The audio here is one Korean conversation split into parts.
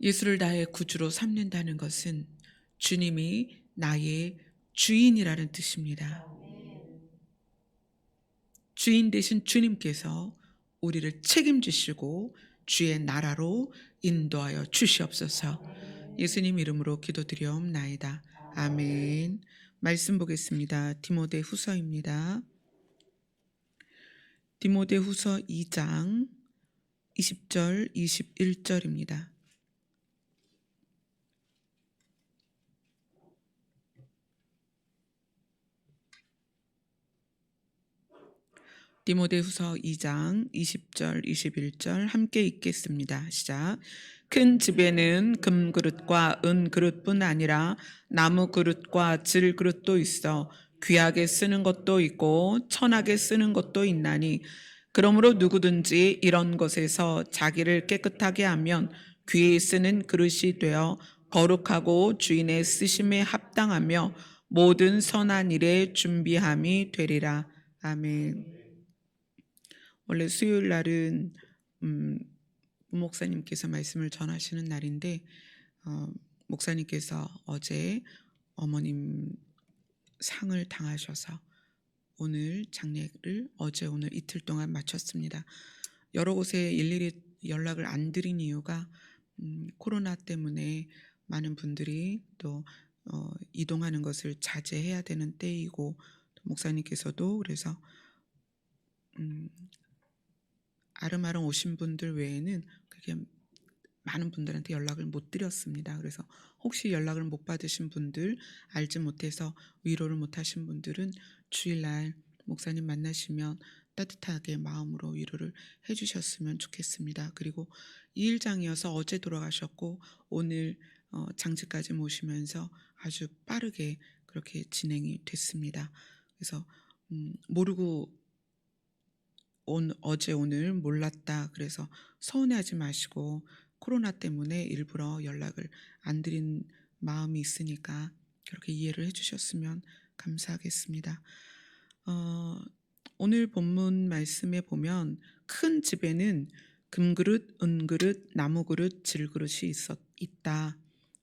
예수를 나의 구주로 삼는다는 것은 주님이 나의 주인이라는 뜻입니다. 주인 대신 주님께서 우리를 책임지시고 주의 나라로 인도하여 주시옵소서. 예수님 이름으로 기도드리옵나이다. 아멘. 말씀 보겠습니다. 디모데후서입니다. 디모데후서 2장 20절 21절입니다. 디모데후서 2장 20절 21절 함께 읽겠습니다. 시작. 큰 집에는 금그릇과 은그릇뿐 아니라 나무 그릇과 질그릇도 있어 귀하게 쓰는 것도 있고 천하게 쓰는 것도 있나니 그러므로 누구든지 이런 것에서 자기를 깨끗하게 하면 귀에 쓰는 그릇이 되어 거룩하고 주인의 쓰심에 합당하며 모든 선한 일에 준비함이 되리라. 아멘. 원래 수요일 날은 목사님께서 말씀을 전하시는 날인데 목사님께서 어제 어머님 상을 당하셔서 오늘 장례를 어제 오늘 이틀 동안 마쳤습니다. 여러 곳에 일일이 연락을 안 드린 이유가 코로나 때문에 많은 분들이 또 이동하는 것을 자제해야 되는 때이고 또 목사님께서도 그래서 아름아름 오신 분들 외에는 그렇게 많은 분들한테 연락을 못 드렸습니다. 그래서 혹시 연락을 못 받으신 분들, 알지 못해서 위로를 못 하신 분들은 주일날 목사님 만나시면 따뜻하게 마음으로 위로를 해주셨으면 좋겠습니다. 그리고 2일장이어서 어제 돌아가셨고 오늘 장지까지 모시면서 아주 빠르게 그렇게 진행이 됐습니다. 그래서 모르고 어제 오늘 몰랐다 그래서 서운해하지 마시고 코로나 때문에 일부러 연락을 안 드린 마음이 있으니까 그렇게 이해를 해주셨으면 감사하겠습니다. 오늘 본문 말씀에 보면 큰 집에는 금그릇, 은그릇, 나무그릇, 질그릇이 있다.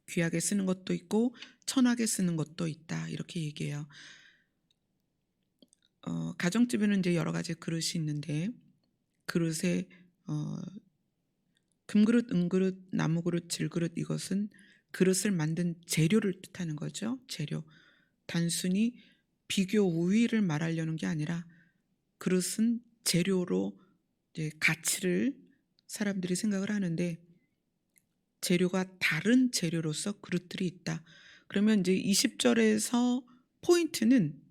귀하게 쓰는 것도 있고 천하게 쓰는 것도 있다. 이렇게 얘기해요. 가정집에는 이제 여러 가지 그릇이 있는데 그릇에 금그릇, 은그릇, 나무그릇, 질그릇 이것은 그릇을 만든 재료를 뜻하는 거죠. 재료. 단순히 비교 우위를 말하려는 게 아니라 그릇은 재료로 이제 가치를 사람들이 생각을 하는데 재료가 다른 재료로서 그릇들이 있다. 그러면 이제 20절에서 포인트는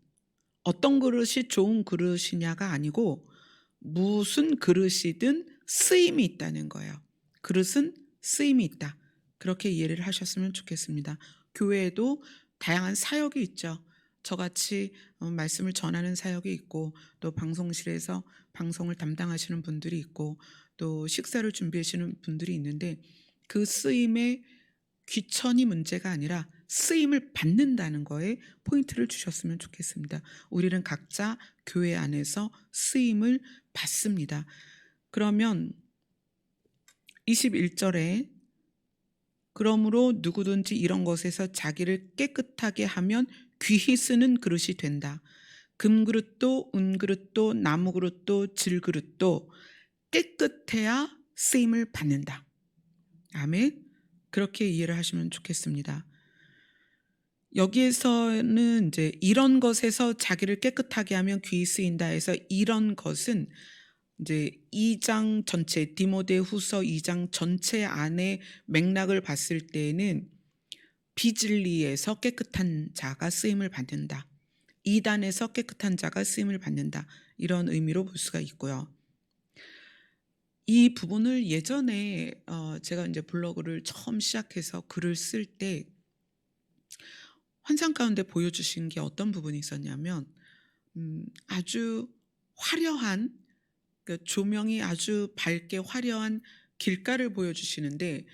어떤 그릇이 좋은 그릇이냐가 아니고 무슨 그릇이든 쓰임이 있다는 거예요. 그릇은 쓰임이 있다. 그렇게 이해를 하셨으면 좋겠습니다. 교회에도 다양한 사역이 있죠. 저같이 말씀을 전하는 사역이 있고 또 방송실에서 방송을 담당하시는 분들이 있고 또 식사를 준비하시는 분들이 있는데 그 쓰임의 귀천이 문제가 아니라 쓰임을 받는다는 거에 포인트를 주셨으면 좋겠습니다. 우리는 각자 교회 안에서 쓰임을 받습니다. 그러면 21절에 그러므로 누구든지 이런 것에서 자기를 깨끗하게 하면 귀히 쓰는 그릇이 된다. 금그릇도 은그릇도 나무그릇도 질그릇도 깨끗해야 쓰임을 받는다. 아멘. 그렇게 이해를 하시면 좋겠습니다. 여기에서는 이제 이런 것에서 자기를 깨끗하게 하면 귀히 쓰인다 해서 이런 것은 이제 2장 전체 디모데후서 2장 전체 안에 맥락을 봤을 때는 비진리에서 깨끗한 자가 쓰임을 받는다. 이단에서 깨끗한 자가 쓰임을 받는다. 이런 의미로 볼 수가 있고요. 이 부분을 예전에 제가 이제 블로그를 처음 시작해서 글을 쓸 때 환상 가운데 보여주신 게 어떤 부분이 있었냐면 아주 화려한 그 조명이 아주 밝게 화려한 길가를 보여주시는데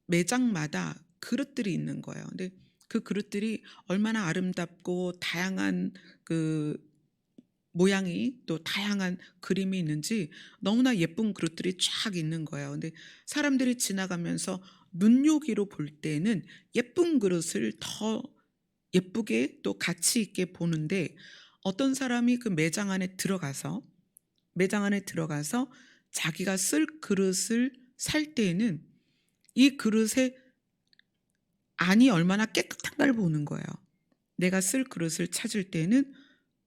매장마다 그릇들이 있는 거예요. 근데 그 그릇들이 얼마나 아름답고 다양한 그 모양이 또 다양한 그림이 있는지 너무나 예쁜 그릇들이 쫙 있는 거예요. 근데 사람들이 지나가면서 눈요기로 볼 때는 예쁜 그릇을 더 예쁘게 또 가치 있게 보는데, 어떤 사람이 그 매장 안에 들어가서 자기가 쓸 그릇을 살 때에는 이 그릇의 안이 얼마나 깨끗한가를 보는 거예요. 내가 쓸 그릇을 찾을 때는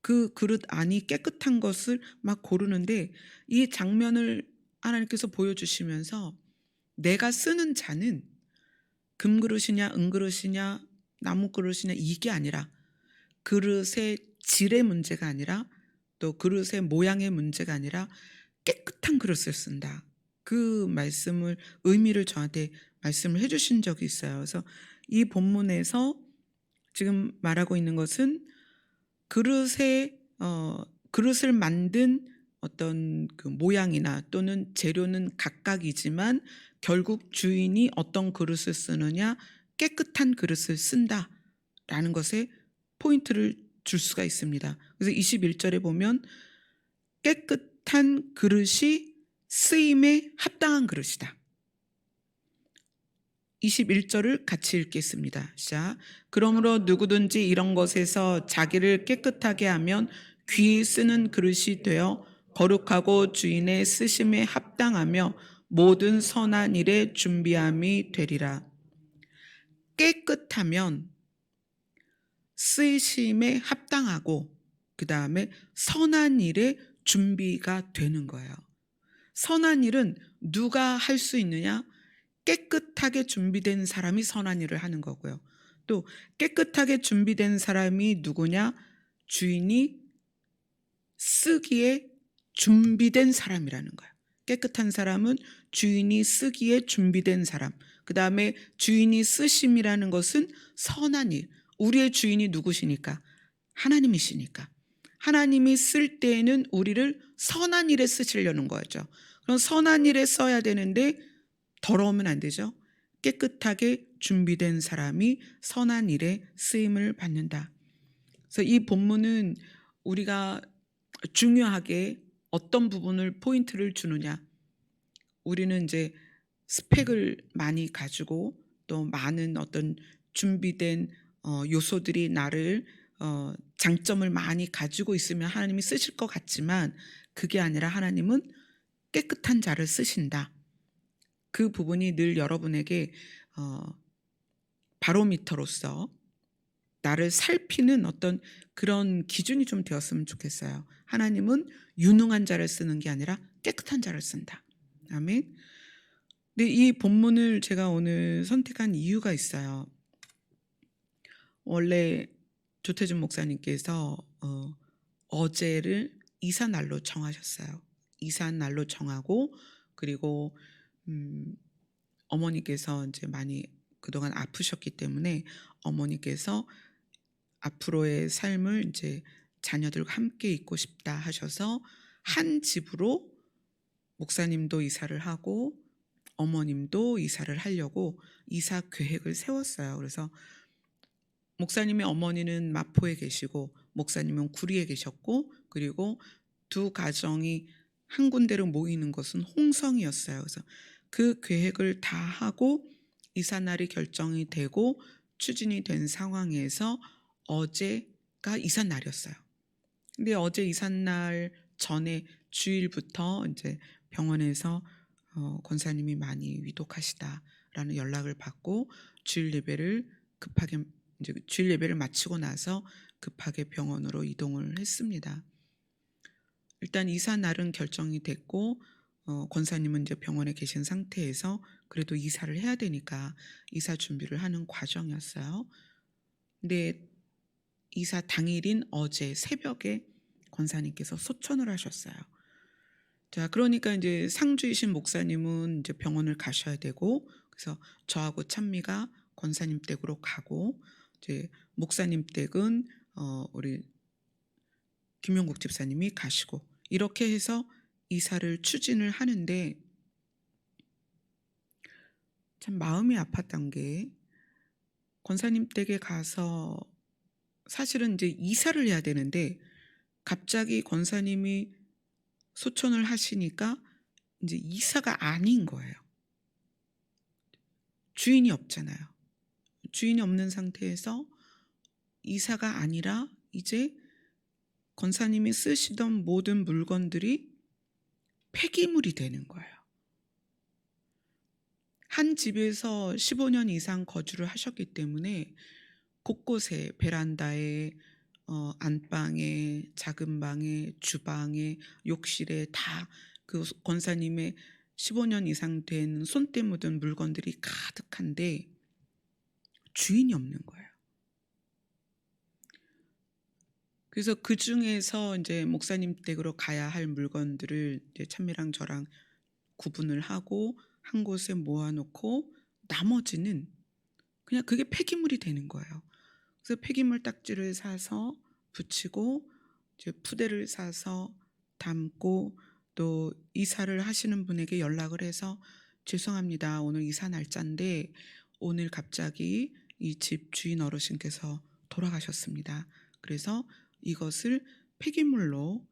그 그릇 안이 깨끗한 것을 막 고르는데, 이 장면을 하나님께서 보여주시면서 내가 쓰는 잔은 금그릇이냐 은그릇이냐 나무 그릇이냐 이게 아니라, 그릇의 질의 문제가 아니라, 또 그릇의 모양의 문제가 아니라 깨끗한 그릇을 쓴다. 그 말씀을 의미를 저한테 말씀을 해 주신 적이 있어요. 그래서 이 본문에서 지금 말하고 있는 것은 그릇의 그릇을 만든 어떤 그 모양이나 또는 재료는 각각이지만 결국 주인이 어떤 그릇을 쓰느냐, 깨끗한 그릇을 쓴다라는 것에 포인트를 줄 수가 있습니다. 그래서 21절에 보면 깨끗한 그릇이 쓰임에 합당한 그릇이다. 21절을 같이 읽겠습니다. 시작. 그러므로 누구든지 이런 것에서 자기를 깨끗하게 하면 귀히 쓰는 그릇이 되어 거룩하고 주인의 쓰심에 합당하며 모든 선한 일에 준비함이 되리라. 깨끗하면 쓰심에 합당하고 그 다음에 선한 일에 준비가 되는 거예요. 선한 일은 누가 할 수 있느냐? 깨끗하게 준비된 사람이 선한 일을 하는 거고요. 또 깨끗하게 준비된 사람이 누구냐? 주인이 쓰기에 준비된 사람이라는 거예요. 깨끗한 사람은 주인이 쓰기에 준비된 사람. 그 다음에 주인이 쓰심이라는 것은 선한 일. 우리의 주인이 누구시니까? 하나님이시니까. 하나님이 쓸 때에는 우리를 선한 일에 쓰시려는 거죠. 그럼 선한 일에 써야 되는데 더러우면 안 되죠. 깨끗하게 준비된 사람이 선한 일에 쓰임을 받는다. 그래서 이 본문은 우리가 중요하게 어떤 부분을 포인트를 주느냐. 우리는 이제 스펙을 많이 가지고 또 많은 어떤 준비된 요소들이 나를 장점을 많이 가지고 있으면 하나님이 쓰실 것 같지만, 그게 아니라 하나님은 깨끗한 자를 쓰신다. 그 부분이 늘 여러분에게 바로미터로서 나를 살피는 어떤 그런 기준이 좀 되었으면 좋겠어요. 하나님은 유능한 자를 쓰는 게 아니라 깨끗한 자를 쓴다. 아멘. 근데 이 본문을 제가 오늘 선택한 이유가 있어요. 원래 조태준 목사님께서 어제를 이사날로 정하셨어요. 이사날로 정하고, 그리고 어머니께서 이제 많이 그동안 아프셨기 때문에 어머니께서 앞으로의 삶을 이제 자녀들과 함께 있고 싶다 하셔서 한 집으로 목사님도 이사를 하고 어머님도 이사를 하려고 이사 계획을 세웠어요. 그래서 목사님의 어머니는 마포에 계시고 목사님은 구리에 계셨고, 그리고 두 가정이 한 군데로 모이는 것은 홍성이었어요. 그래서 그 계획을 다 하고 이사 날이 결정이 되고 추진이 된 상황에서 어제가 이사 날이었어요. 근데 어제 이사 날 전에 주일부터 이제 병원에서 권사님이 많이 위독하시다라는 연락을 받고 주일 예배를 마치고 나서 급하게 병원으로 이동을 했습니다. 일단 이사 날은 결정이 됐고 권사님은 이제 병원에 계신 상태에서 그래도 이사를 해야 되니까 이사 준비를 하는 과정이었어요. 근데 이사 당일인 어제 새벽에 권사님께서 소천을 하셨어요. 자, 그러니까 이제 상주이신 목사님은 이제 병원을 가셔야 되고, 그래서 저하고 찬미가 권사님 댁으로 가고, 이제 목사님 댁은 우리 김용국 집사님이 가시고, 이렇게 해서 이사를 추진을 하는데 참 마음이 아팠던 게, 권사님 댁에 가서 사실은 이제 이사를 해야 되는데 갑자기 권사님이 소천을 하시니까 이제 이사가 아닌 거예요. 주인이 없잖아요. 주인이 없는 상태에서 이사가 아니라 이제 권사님이 쓰시던 모든 물건들이 폐기물이 되는 거예요. 한 집에서 15년 이상 거주를 하셨기 때문에 곳곳에 베란다에 안방에 작은 방에 주방에 욕실에 다 그 권사님의 15년 이상 된 손때 묻은 물건들이 가득한데 주인이 없는 거예요. 그래서 그중에서 이제 목사님 댁으로 가야 할 물건들을 이제 찬미랑 저랑 구분을 하고 한 곳에 모아 놓고 나머지는 그냥 그게 폐기물이 되는 거예요. 그래서 폐기물 딱지를 사서 붙이고 이제 푸대를 사서 담고 또 이사를 하시는 분에게 연락을 해서 "죄송합니다. 오늘 이사 날짜인데 오늘 갑자기 이 집 주인 어르신께서 돌아가셨습니다. 그래서 이것을 폐기물로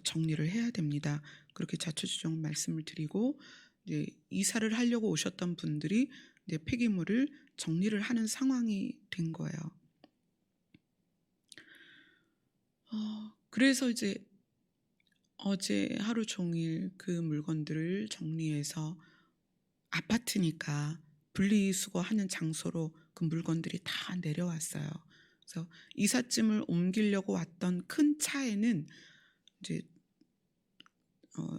정리를 해야 됩니다." 그렇게 자초지종 말씀을 드리고 이제 이사를 하려고 오셨던 분들이 이제 폐기물을 정리를 하는 상황이 된 거예요. 그래서 이제 어제 하루 종일 그 물건들을 정리해서 아파트니까 분리수거하는 장소로 그 물건들이 다 내려왔어요. 그래서 이삿짐을 옮기려고 왔던 큰 차에는 이제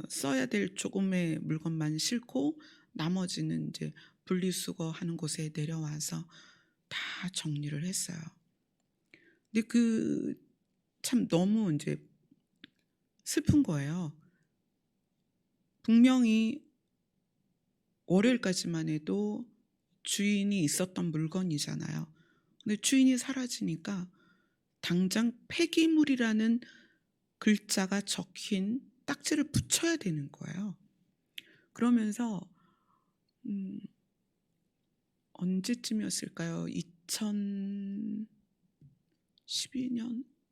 써야 될 조금의 물건만 싣고 나머지는 이제 분리수거하는 곳에 내려와서 다 정리를 했어요. 근데 참 너무 인제 슬픈 거예요. 분명히 월요일까지만 해도 주인이 있었던 물건이잖아요. 근데 주인이 사라지니까 당장 폐기물이라는 글자가 적힌 딱지를 붙여야 되는 거예요. 그러면서 음 언제쯤이었을까요? 2012년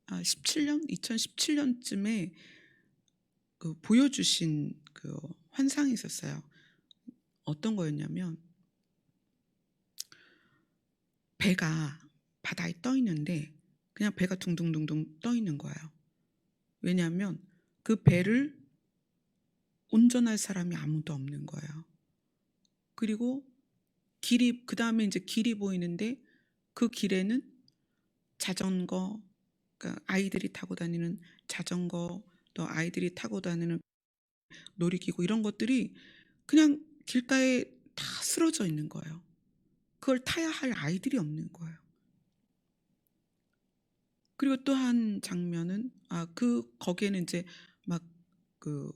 17년? 2017년쯤에 보여주신 그 환상이 있었어요. 어떤 거였냐면 배가 바다에 떠 있는데 그냥 배가 둥둥둥둥 떠 있는 거예요. 왜냐하면 그 배를 운전할 사람이 아무도 없는 거예요. 그리고 그다음에 이제 길이 보이는데 그 길에는 자전거, 그러니까 아이들이 타고 다니는 자전거, 또 아이들이 타고 다니는 놀이기구 이런 것들이 그냥 길가에 다 쓰러져 있는 거예요. 그걸 타야 할 아이들이 없는 거예요. 그리고 또 한 장면은 거기에는 이제 막 그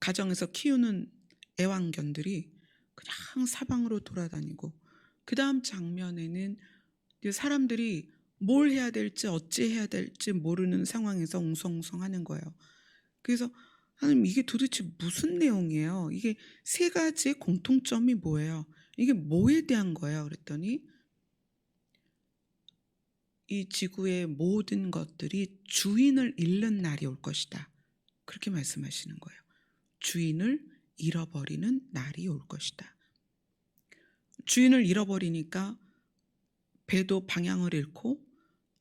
가정에서 키우는 애완견들이 그냥 사방으로 돌아다니고 그다음 장면에는 이제 사람들이 뭘 해야 될지 어찌해야 될지 모르는 상황에서 웅성웅성하는 거예요. 그래서 '하나님 이게 도대체 무슨 내용이에요? 이게 세 가지의 공통점이 뭐예요? 이게 뭐에 대한 거예요?' 그랬더니 "이 지구의 모든 것들이 주인을 잃는 날이 올 것이다." 그렇게 말씀하시는 거예요. 주인을 잃어버리는 날이 올 것이다. 주인을 잃어버리니까 배도 방향을 잃고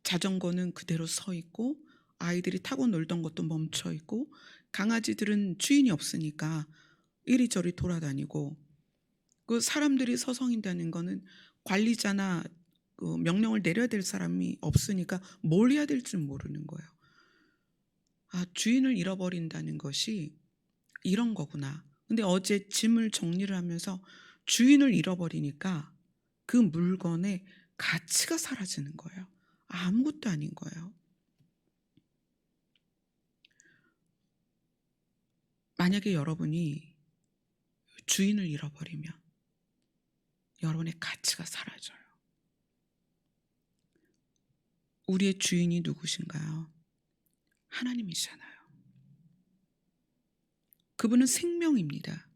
자전거는 그대로 서 있고 아이들이 타고 놀던 것도 멈춰 있고 강아지들은 주인이 없으니까 이리저리 돌아다니고 그 사람들이 서성인다는 거는 관리자나 그 명령을 내려야 될 사람이 없으니까 뭘 해야 될지 모르는 거예요. 주인을 잃어버린다는 것이 이런 거구나. 근데 어제 짐을 정리를 하면서 주인을 잃어버리니까 그 물건의 가치가 사라지는 거예요. 아무것도 아닌 거예요. 만약에 여러분이 주인을 잃어버리면 여러분의 가치가 사라져요. 우리의 주인이 누구신가요? 하나님이잖아요. 그분은 생명입니다.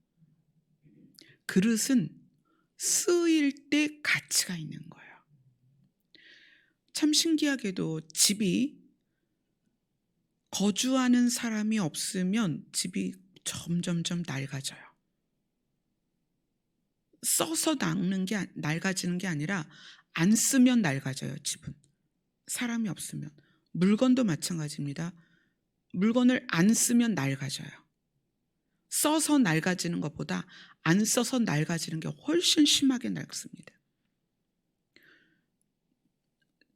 그릇은 쓰일 때 가치가 있는 거예요. 참 신기하게도 집이 거주하는 사람이 없으면 집이 점점점 낡아져요. 써서 낡아지는 게 아니라 안 쓰면 낡아져요, 집은. 사람이 없으면. 물건도 마찬가지입니다. 물건을 안 쓰면 낡아져요. 써서 낡아지는 것보다 안 써서 낡아지는 게 훨씬 심하게 낡습니다.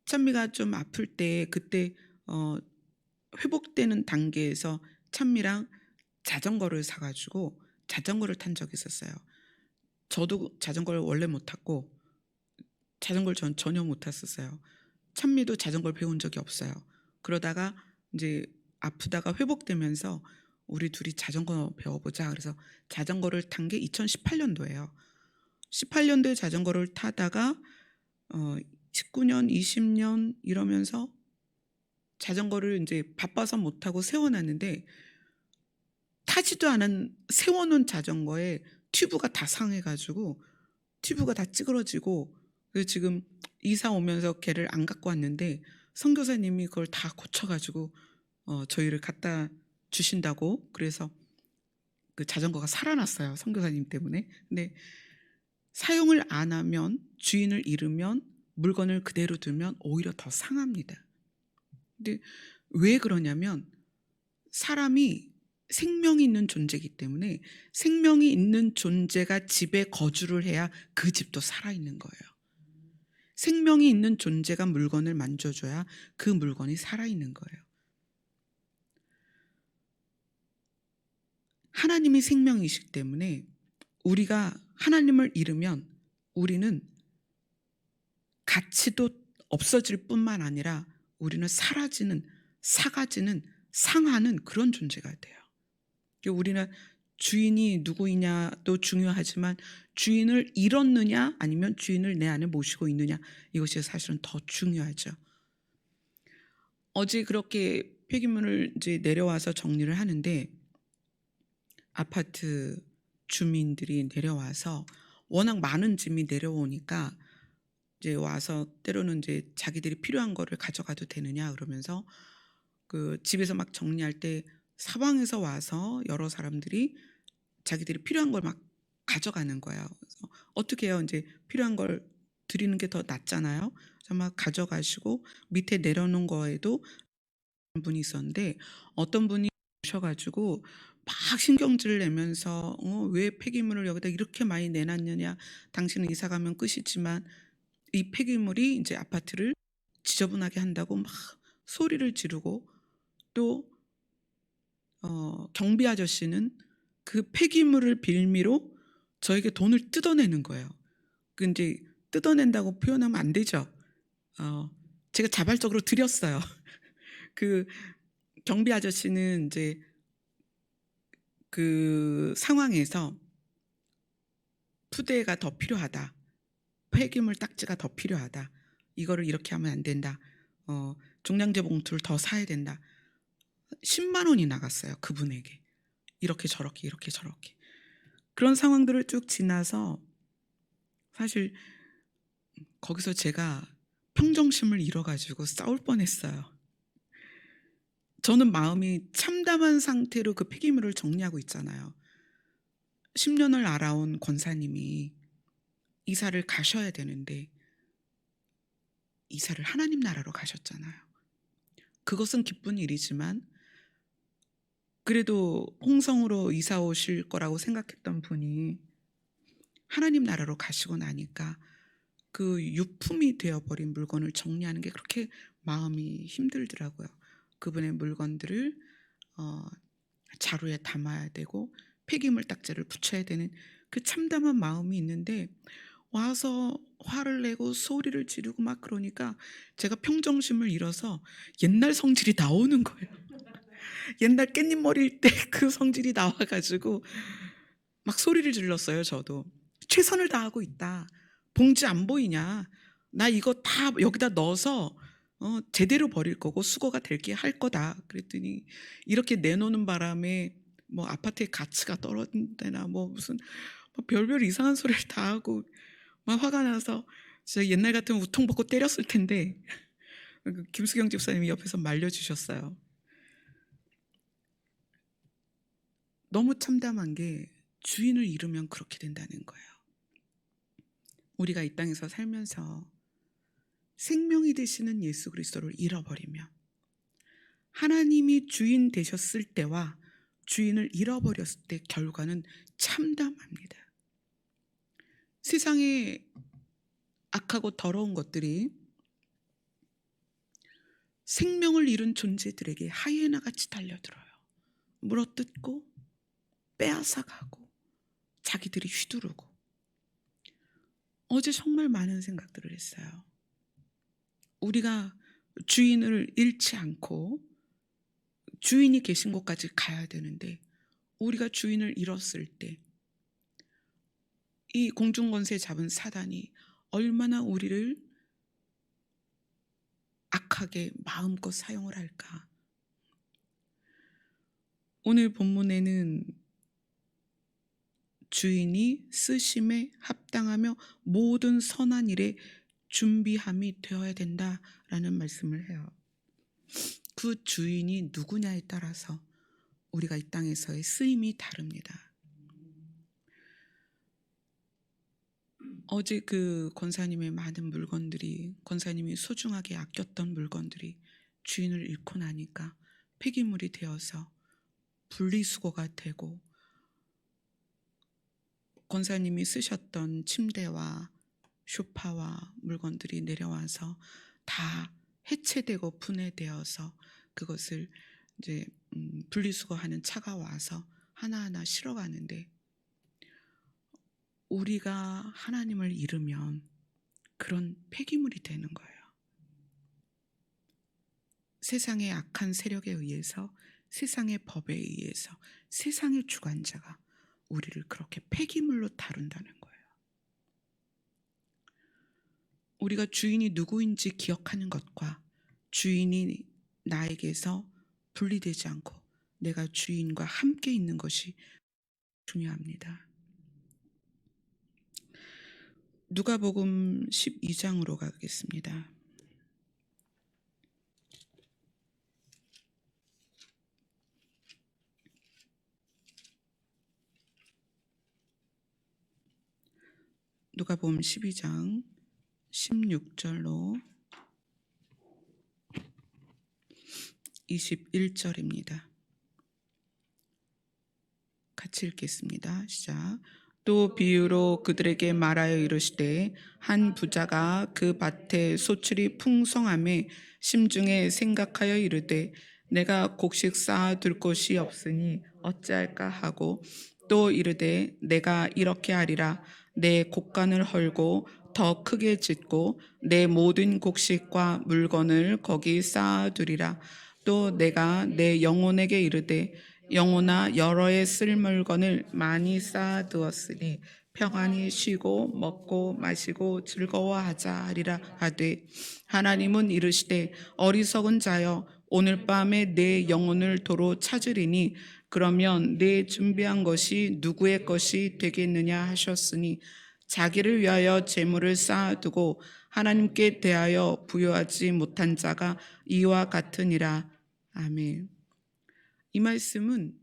찬미가 좀 아플 때 그때 회복되는 단계에서 찬미랑 자전거를 사 가지고 자전거를 탄 적이 있었어요. 저도 자전거를 원래 못 탔고 자전거를 전 전혀 못 탔었어요. 찬미도 자전거를 배운 적이 없어요. 그러다가 이제 아프다가 회복되면서 우리 둘이 자전거 배워보자. 그래서 자전거를 탄 게 2018년도예요. 18년도에 자전거를 타다가 19년, 20년 이러면서 자전거를 이제 바빠서 못 타고 세워놨는데 타지도 않은 세워놓은 자전거에 튜브가 다 상해가지고 튜브가 다 찌그러지고 그래서 지금 이사 오면서 걔를 안 갖고 왔는데 선교사님이 그걸 다 고쳐가지고 저희를 갖다 주신다고 그래서 그 자전거가 살아났어요. 선교사님 때문에. 근데 사용을 안 하면 주인을 잃으면 물건을 그대로 두면 오히려 더 상합니다. 근데 왜 그러냐면 사람이 생명이 있는 존재이기 때문에 생명이 있는 존재가 집에 거주를 해야 그 집도 살아있는 거예요. 생명이 있는 존재가 물건을 만져줘야 그 물건이 살아있는 거예요. 하나님이 생명이시기 때문에 우리가 하나님을 잃으면 우리는 가치도 없어질 뿐만 아니라 우리는 사라지는, 사가지는, 상하는 그런 존재가 돼요. 우리는 주인이 누구이냐도 중요하지만 주인을 잃었느냐 아니면 주인을 내 안에 모시고 있느냐 이것이 사실은 더 중요하죠. 어제 그렇게 폐기물을 이제 내려와서 정리를 하는데 아파트 주민들이 내려와서 워낙 많은 짐이 내려오니까 이제 와서 때로는 이제 자기들이 필요한 거를 가져가도 되느냐 그러면서 그 집에서 막 정리할 때 사방에서 와서 여러 사람들이 자기들이 필요한 걸 막 가져가는 거예요. 그래서 어떻게 해요? 이제 필요한 걸 드리는 게 더 낫잖아요. 그래서 막 가져가시고 밑에 내려놓은 거에도 분이 있었는데 어떤 분이 오셔가지고 막 신경질을 내면서 왜 폐기물을 여기다 이렇게 많이 내놨느냐. 당신은 이사 가면 끝이지만 이 폐기물이 이제 아파트를 지저분하게 한다고 막 소리를 지르고 또 경비 아저씨는 그 폐기물을 빌미로 저에게 돈을 뜯어내는 거예요. 그 이제 뜯어낸다고 표현하면 안 되죠. 제가 자발적으로 드렸어요. 그 경비 아저씨는 이제 그 상황에서 푸대가 더 필요하다. 폐기물 딱지가 더 필요하다. 이거를 이렇게 하면 안 된다. 종량제 봉투를 더 사야 된다. 10만 원이 나갔어요. 그분에게. 이렇게 저렇게 이렇게 저렇게. 그런 상황들을 쭉 지나서 사실 거기서 제가 평정심을 잃어가지고 싸울 뻔했어요. 저는 마음이 참담한 상태로 그 폐기물을 정리하고 있잖아요. 10년을 알아온 권사님이 이사를 가셔야 되는데 이사를 하나님 나라로 가셨잖아요. 그것은 기쁜 일이지만 그래도 홍성으로 이사 오실 거라고 생각했던 분이 하나님 나라로 가시고 나니까 그 유품이 되어버린 물건을 정리하는 게 그렇게 마음이 힘들더라고요. 그분의 물건들을 자루에 담아야 되고 폐기물 딱지를 붙여야 되는 그 참담한 마음이 있는데 와서 화를 내고 소리를 지르고 막 그러니까 제가 평정심을 잃어서 옛날 성질이 나오는 거예요. 옛날 깻잎 머리일 때 그 성질이 나와가지고 막 소리를 질렀어요. 저도 최선을 다하고 있다. 봉지 안 보이냐? 나 이거 다 여기다 넣어서 제대로 버릴 거고 수거가 될게 할 거다. 그랬더니 이렇게 내놓는 바람에 뭐 아파트의 가치가 떨어진다나 뭐 무슨 뭐 별별 이상한 소리를 다 하고 막 화가 나서 진짜 옛날 같으면 우통 벗고 때렸을 텐데 김수경 집사님이 옆에서 말려주셨어요. 너무 참담한 게 주인을 잃으면 그렇게 된다는 거예요. 우리가 이 땅에서 살면서 생명이 되시는 예수 그리스도를 잃어버리면 하나님이 주인 되셨을 때와 주인을 잃어버렸을 때 결과는 참담합니다. 세상에 악하고 더러운 것들이 생명을 잃은 존재들에게 하이에나 같이 달려들어요. 물어뜯고 빼앗아가고 자기들이 휘두르고. 어제 정말 많은 생각들을 했어요. 우리가 주인을 잃지 않고 주인이 계신 곳까지 가야 되는데 우리가 주인을 잃었을 때 이 공중권세 잡은 사단이 얼마나 우리를 악하게 마음껏 사용을 할까. 오늘 본문에는 주인이 쓰심에 합당하며 모든 선한 일에 준비함이 되어야 된다라는 말씀을 해요. 그 주인이 누구냐에 따라서 우리가 이 땅에서의 쓰임이 다릅니다. 어제 그 권사님의 많은 물건들이, 권사님이 소중하게 아꼈던 물건들이 주인을 잃고 나니까 폐기물이 되어서 분리수거가 되고, 권사님이 쓰셨던 침대와 소파와 물건들이 내려와서 다 해체되고 분해되어서 그것을 이제 분리수거하는 차가 와서 하나하나 실어가는데, 우리가 하나님을 잃으면 그런 폐기물이 되는 거예요. 세상의 악한 세력에 의해서, 세상의 법에 의해서 세상의 주관자가 우리를 그렇게 폐기물로 다룬다는 거예요. 우리가 주인이 누구인지 기억하는 것과 주인이 나에게서 분리되지 않고 내가 주인과 함께 있는 것이 중요합니다. 누가복음 12장으로 가겠습니다. 누가복음 12장 16절로 21절입니다. 같이 읽겠습니다. 시작. 또 비유로 그들에게 말하여 이르시되 한 부자가 그 밭에 소출이 풍성함에 심중에 생각하여 이르되 내가 곡식 쌓아둘 곳이 없으니 어찌할까 하고, 또 이르되 내가 이렇게 하리라. 내 곡간을 헐고 더 크게 짓고 내 모든 곡식과 물건을 거기 쌓아두리라. 또 내가 내 영혼에게 이르되 영혼아, 여러 해 쓸 물건을 많이 쌓아두었으니 평안히 쉬고 먹고 마시고 즐거워하자 하리라 하되, 하나님은 이르시되 어리석은 자여, 오늘 밤에 내 영혼을 도로 찾으리니 그러면 내 준비한 것이 누구의 것이 되겠느냐 하셨으니, 자기를 위하여 재물을 쌓아두고 하나님께 대하여 부여하지 못한 자가 이와 같으니라. 아멘. 이 말씀은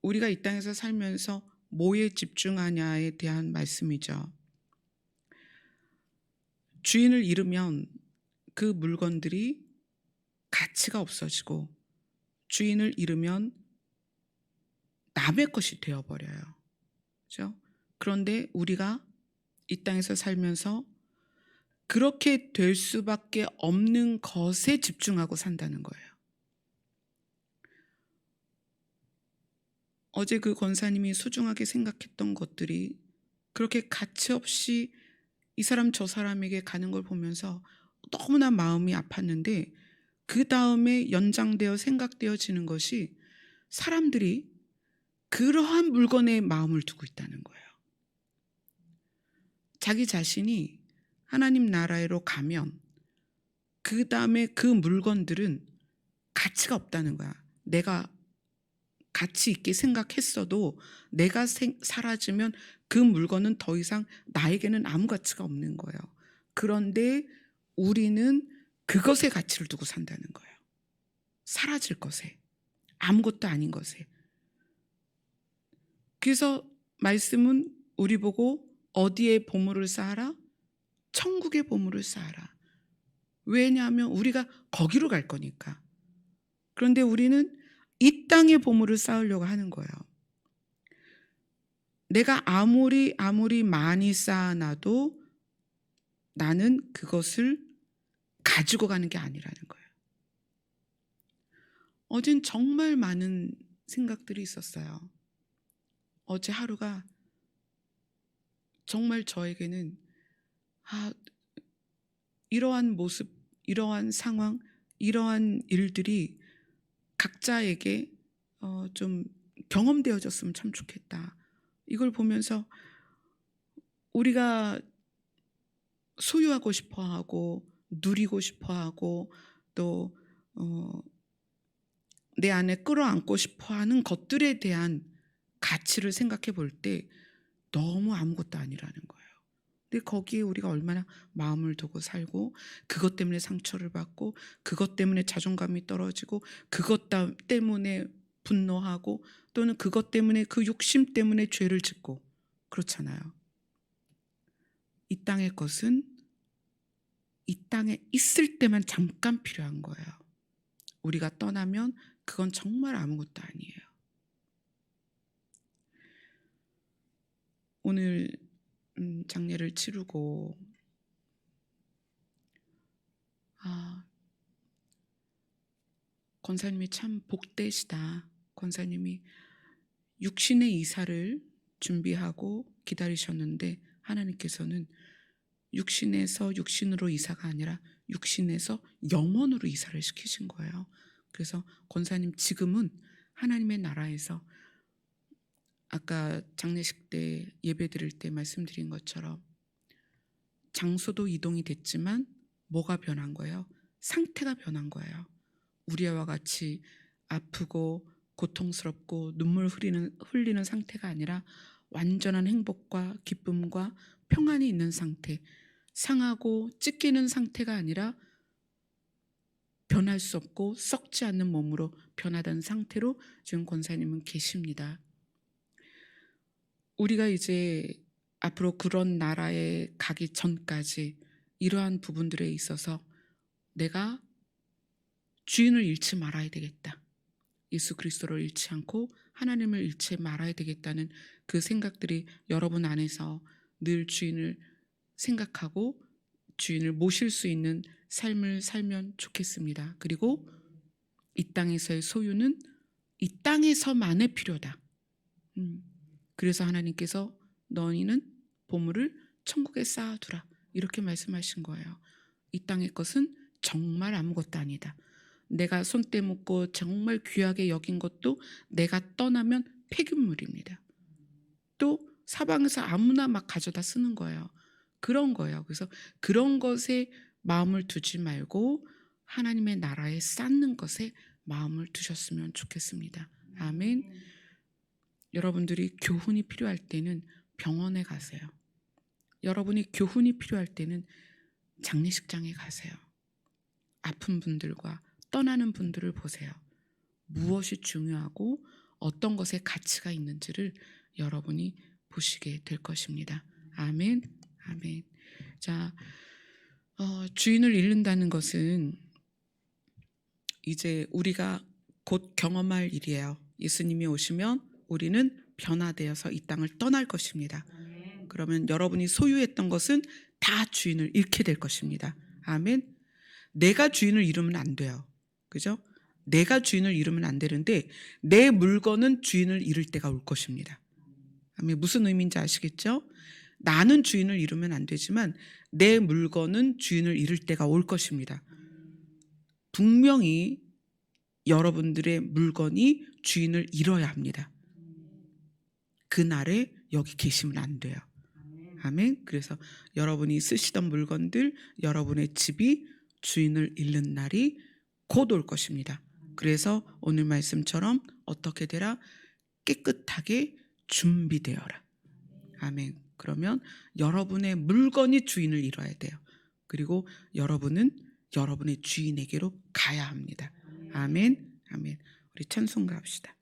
우리가 이 땅에서 살면서 뭐에 집중하냐에 대한 말씀이죠. 주인을 잃으면 그 물건들이 가치가 없어지고, 주인을 잃으면 남의 것이 되어버려요. 그렇죠? 그런데 우리가 이 땅에서 살면서 그렇게 될 수밖에 없는 것에 집중하고 산다는 거예요. 어제 그 권사님이 소중하게 생각했던 것들이 그렇게 가치 없이 이 사람 저 사람에게 가는 걸 보면서 너무나 마음이 아팠는데, 그 다음에 연장되어 생각되어지는 것이 사람들이 그러한 물건에 마음을 두고 있다는 거예요. 자기 자신이 하나님 나라로 가면 그 다음에 그 물건들은 가치가 없다는 거야. 내가 가치 있게 생각했어도 내가 사라지면 그 물건은 더 이상 나에게는 아무 가치가 없는 거예요. 그런데 우리는 그것에 가치를 두고 산다는 거예요. 사라질 것에, 아무것도 아닌 것에. 그래서 말씀은 우리 보고 어디에 보물을 쌓아라? 천국의 보물을 쌓아라. 왜냐하면 우리가 거기로 갈 거니까. 그런데 우리는 이 땅의 보물을 쌓으려고 하는 거예요. 내가 아무리 많이 쌓아놔도 나는 그것을 가지고 가는 게 아니라는 거예요. 어젠 정말 많은 생각들이 있었어요. 어제 하루가 정말 저에게는 이러한 모습, 이러한 상황, 이러한 일들이 각자에게 좀 경험되어졌으면 참 좋겠다. 이걸 보면서 우리가 소유하고 싶어하고 누리고 싶어하고 또 내 안에 끌어안고 싶어하는 것들에 대한 가치를 생각해 볼 때 너무 아무것도 아니라는 거예요. 근데 거기에 우리가 얼마나 마음을 두고 살고 그것 때문에 상처를 받고 그것 때문에 자존감이 떨어지고 그것 때문에 분노하고 또는 그것 때문에 그 욕심 때문에 죄를 짓고 그렇잖아요. 이 땅의 것은 이 땅에 있을 때만 잠깐 필요한 거예요. 우리가 떠나면 그건 정말 아무것도 아니에요. 오늘 장례를 치르고 권사님이 참 복되시다. 권사님이 육신의 이사를 준비하고 기다리셨는데 하나님께서는 육신에서 육신으로 이사가 아니라 육신에서 영혼으로 이사를 시키신 거예요. 그래서 권사님 지금은 하나님의 나라에서 아까 장례식 때 예배 드릴 때 말씀드린 것처럼 장소도 이동이 됐지만 뭐가 변한 거예요? 상태가 변한 거예요. 우리와 같이 아프고 고통스럽고 눈물 흘리는 상태가 아니라 완전한 행복과 기쁨과 평안이 있는 상태, 상하고 찢기는 상태가 아니라 변할 수 없고 썩지 않는 몸으로 변화된 상태로 지금 권사님은 계십니다. 우리가 이제 앞으로 그런 나라에 가기 전까지 이러한 부분들에 있어서 내가 주인을 잃지 말아야 되겠다. 예수 그리스도를 잃지 않고 하나님을 잃지 말아야 되겠다는 그 생각들이 여러분 안에서 늘 주인을 생각하고 주인을 모실 수 있는 삶을 살면 좋겠습니다. 그리고 이 땅에서의 소유는 이 땅에서만의 필요다. 그래서 하나님께서 너희는 보물을 천국에 쌓아두라 이렇게 말씀하신 거예요. 이 땅의 것은 정말 아무것도 아니다. 내가 손때 묻고 정말 귀하게 여긴 것도 내가 떠나면 폐기물입니다. 또 사방에서 아무나 막 가져다 쓰는 거예요. 그런 거예요. 그래서 그런 것에 마음을 두지 말고 하나님의 나라에 쌓는 것에 마음을 두셨으면 좋겠습니다. 아멘. 여러분들이 교훈이 필요할 때는 병원에 가세요. 여러분이 교훈이 필요할 때는 장례식장에 가세요. 아픈 분들과 떠나는 분들을 보세요. 무엇이 중요하고 어떤 것에 가치가 있는지를 여러분이 보시게 될 것입니다. 아멘. 아멘. 자, 주인을 잃는다는 것은 이제 우리가 곧 경험할 일이에요. 예수님이 오시면 우리는 변화되어서 이 땅을 떠날 것입니다. 그러면 여러분이 소유했던 것은 다 주인을 잃게 될 것입니다. 아멘. 내가 주인을 잃으면 안 돼요. 그죠? 내가 주인을 잃으면 안 되는데 내 물건은 주인을 잃을 때가 올 것입니다. 아멘. 무슨 의미인지 아시겠죠? 나는 주인을 잃으면 안 되지만 내 물건은 주인을 잃을 때가 올 것입니다. 분명히 여러분들의 물건이 주인을 잃어야 합니다. 그날에 여기 계시면 안 돼요. 아멘. 그래서 여러분이 쓰시던 물건들, 여러분의 집이 주인을 잃는 날이 곧 올 것입니다. 그래서 오늘 말씀처럼 어떻게 되라? 깨끗하게 준비되어라. 아멘. 그러면 여러분의 물건이 주인을 잃어야 돼요. 그리고 여러분은 여러분의 주인에게로 가야 합니다. 아멘. 아멘. 우리 찬송가 합시다.